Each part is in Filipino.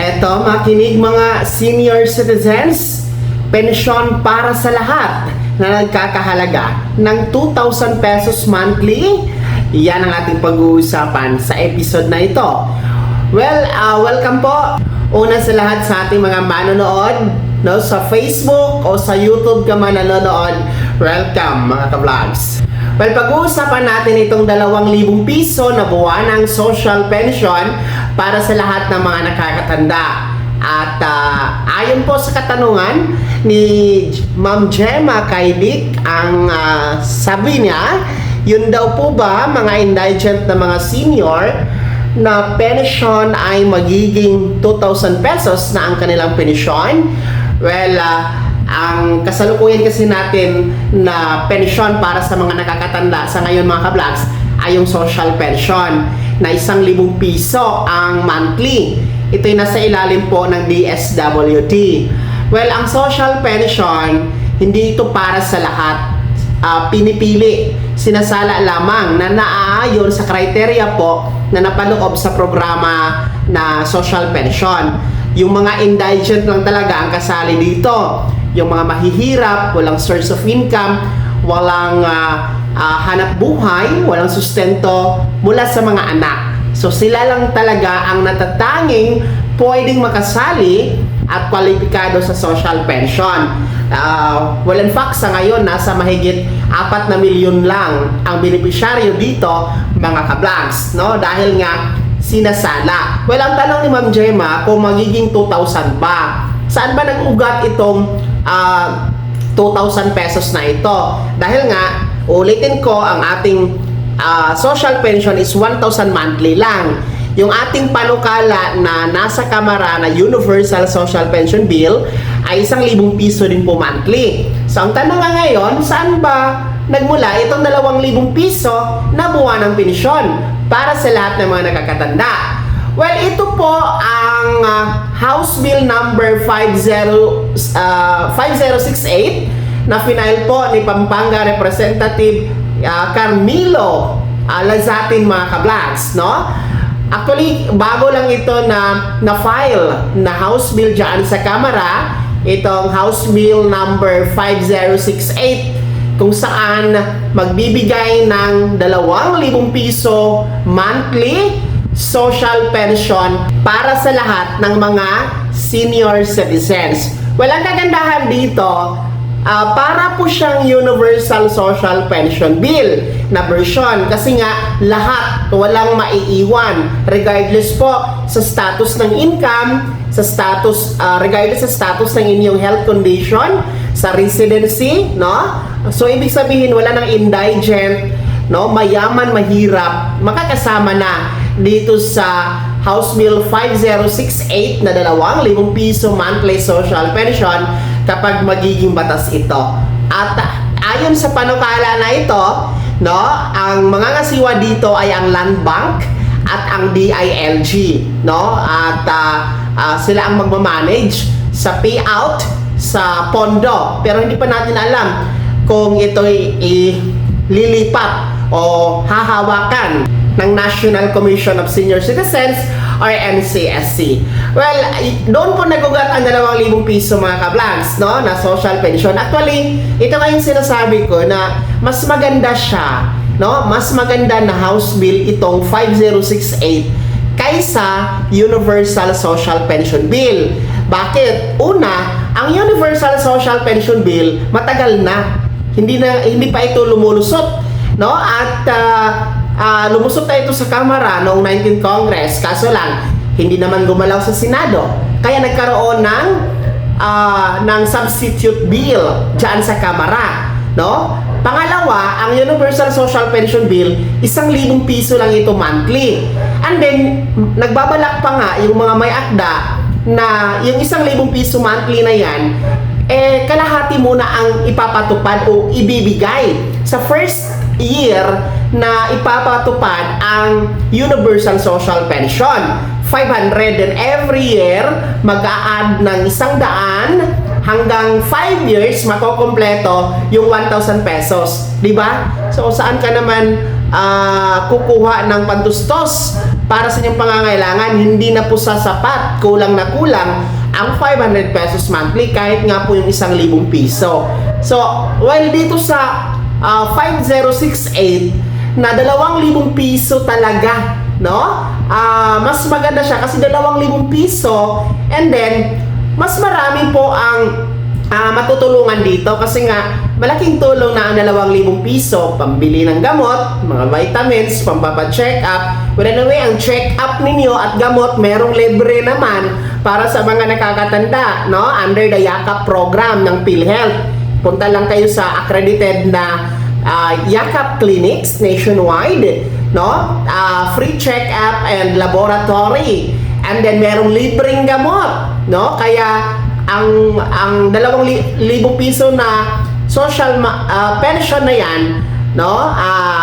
Eto, makinig mga senior citizens, pensyon para sa lahat na nagkakahalaga ng 2,000 pesos monthly. Yan ang ating pag-uusapan sa episode na ito. Well, welcome po. Una sa lahat sa ating mga manonood, no, sa Facebook o sa YouTube ka man nanonood, welcome mga ka-vlogs. Well, pag-uusapan natin itong 2,000 piso na buwanang social pension para sa lahat ng mga nakakatanda. At ayon po sa katanungan ni Ma'am Gemma Kaidik, ang sabi niya, yun daw po ba mga indigent na mga senior na pension ay magiging 2,000 pesos na ang kanilang pensyon? Well, ang kasalukuyan kasi natin na pensyon para sa mga nakakatanda sa ngayon mga ka-vlogs ay yung social pension na 1,000 piso ang monthly. Ito'y nasa ilalim po ng DSWD. Well, ang social pension, hindi ito para sa lahat. Pinipili, sinasala lamang na naaayon sa criteria po na napaloob sa programa na social pension. Yung mga indigent lang talaga ang kasali dito. Yung mga mahihirap, walang source of income, walang hanap buhay, walang sustento mula sa mga anak. So sila lang talaga ang natatanging pwedeng makasali at kwalipikado sa social pension. Well, in fact, sa ngayon, nasa mahigit 4 na milyon lang ang benepisyaryo dito, mga ka-vlogs, no? Dahil nga sinasala. Well, ang tanong ni Ma'am Gemma, kung magiging 2,000 ba? Saan ba nag-ugat itong 2,000 pesos na ito? Dahil nga, ulitin ko, ang ating social pension is 1,000 monthly lang. Yung ating panukala na nasa kamara na Universal Social Pension Bill ay 1,000 piso din po monthly. So, ang tanong nga ngayon, saan ba nagmula itong 2,000 piso na buwan ng pensyon para sa lahat ng mga nakakatanda? Well, ito po ang House Bill number 5068 na final po ni Pampanga Representative Carmelo Lazatin, mga ka-vlogs, no? Actually, bago lang ito na file na House Bill dyan sa Kamara, itong House Bill number 5068, kung saan magbibigay ng 2,000 piso monthly social pension para sa lahat ng mga senior citizens. Well, ang kagandahan dito, para po siyang Universal Social Pension Bill na version, kasi nga lahat, walang maiiwan regardless po sa status ng income, sa status regardless sa status ng inyong health condition, sa residency, no? So ibig sabihin wala nang indigent, no, mayaman, mahirap, makakasama na dito sa House Bill 5068 na 2,000 piso monthly social pension kapag magiging batas ito. At ayon sa panukala na ito, no, ang mga ngasiwa dito ay ang Land Bank at ang DILG, no? At sila ang magmamanage sa payout sa pondo. Pero hindi pa natin alam kung ito'y lilipat o hahawakan ng National Commission of Senior Citizens or NCSC. Well, doon po nagugat ang 2,000 piso, mga ka-vlogs, no, na social pension. Actually, ito nga yung sinasabi ko na mas maganda siya, no, mas maganda na House Bill itong 5068 kaysa Universal Social Pension Bill. Bakit? Una, ang Universal Social Pension Bill matagal na. Hindi pa ito lumulusot, no? At lumusot na ito sa Kamara noong 19th Congress. Kaso lang, hindi naman gumalaw sa Senado. Kaya nagkaroon ng substitute bill dyan sa Kamara, no? Pangalawa, ang Universal Social Pension Bill, 1,000 piso lang ito monthly. And then, nagbabalak pa nga yung mga may akda na yung 1,000 piso monthly na yan, kalahati muna ang ipapatupad o ibibigay sa first year na ipapatupad ang Universal Social Pension. 500, and every year mag-a-add ng 100 hanggang 5 years makokompleto yung 1,000 pesos, di ba? So saan ka naman kukuha ng pantustos para sa inyong pangangailangan, hindi na po sasapat, kulang na kulang ang 500 pesos monthly kahit nga po yung 1,000 piso. So, while dito sa 5068 na 2,000 piso talaga, no? Mas maganda siya kasi 2,000 piso, and then mas marami po ang matutulungan dito kasi nga malaking tulong na ang 2,000 piso pambili ng gamot, mga vitamins, pampapa-check up. But anyway, ang check up ninyo at gamot merong libre naman para sa mga nakakatanda, no? Under the Yakap program ng PhilHealth. Punta lang kayo sa accredited na Yakap clinics nationwide, no? Free check up and laboratory. And then merong libreng gamot, no? Kaya ang 2,000 piso na social pension na yan, no,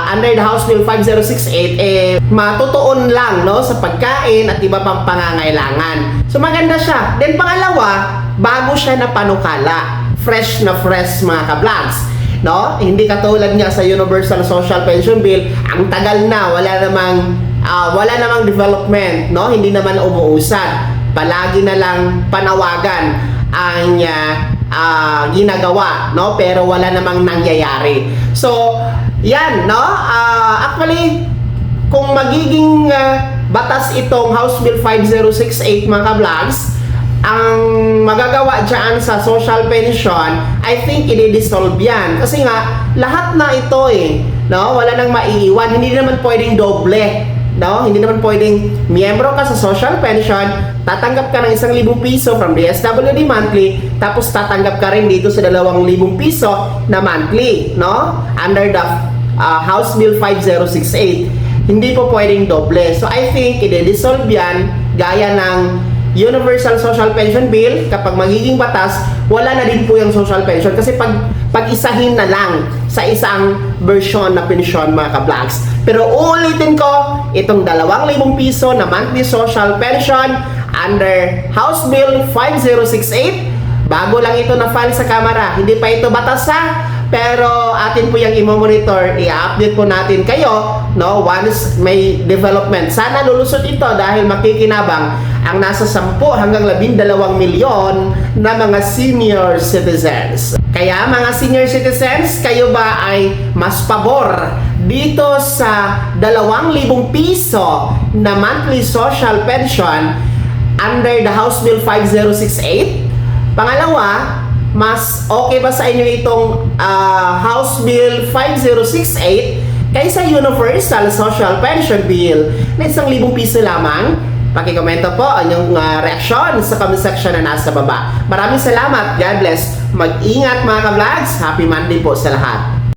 under the House Bill 5068, matutuon lang, no, sa pagkain at iba pang pangangailangan. So maganda siya. Then pangalawa, bago siya na panukala, fresh na fresh mga ka-vlogs, no? Hindi katulad nga sa Universal Social Pension Bill, ang tagal na, wala namang development, no? Hindi naman umuusad. Palagi na lang panawagan ang ginagawa, no? Pero wala namang nangyayari. So, yan, no? Actually, kung magiging batas itong House Bill 5068 mga ka-vlogs, ang magagawa dyan sa social pension, I think i-dissolve yan. Kasi nga, lahat na ito no? Wala nang maiiwan. Hindi naman pwedeng doble, no? Hindi naman pwedeng miyembro ka sa social pension, tatanggap ka ng 1,000 piso from DSWD monthly, tapos tatanggap ka rin dito sa 2,000 piso na monthly, no? Under the House Bill 5068. Hindi po pwedeng doble. So I think i-dissolve yan gaya ng Universal Social Pension Bill. Kapag magiging batas, wala na din po yung social pension kasi pag-isahin na lang sa isang version na pensyon mga ka-vlogs. Pero uulitin ko, itong 2,000 piso na monthly social pension under House Bill 5068, bago lang ito na-file sa Kamara. Hindi pa ito batas pero atin po yung i-monitor, i-update po natin kayo, no, once may development. Sana lulusot ito dahil makikinabang ang nasa 10 hanggang 12 milyon na mga senior citizens. Kaya mga senior citizens, kayo ba ay mas pabor dito sa 2,000 piso na monthly social pension under the House Bill 5068? Pangalawa, mas okay ba sa inyo itong House Bill 5068 kaysa Universal Social Pension Bill na 1,000 piso lamang? Pakikomento po ang inyong reaksyon sa comment section na nasa baba. Maraming salamat. God bless. Mag-ingat mga ka-vlogs. Happy Monday po sa lahat.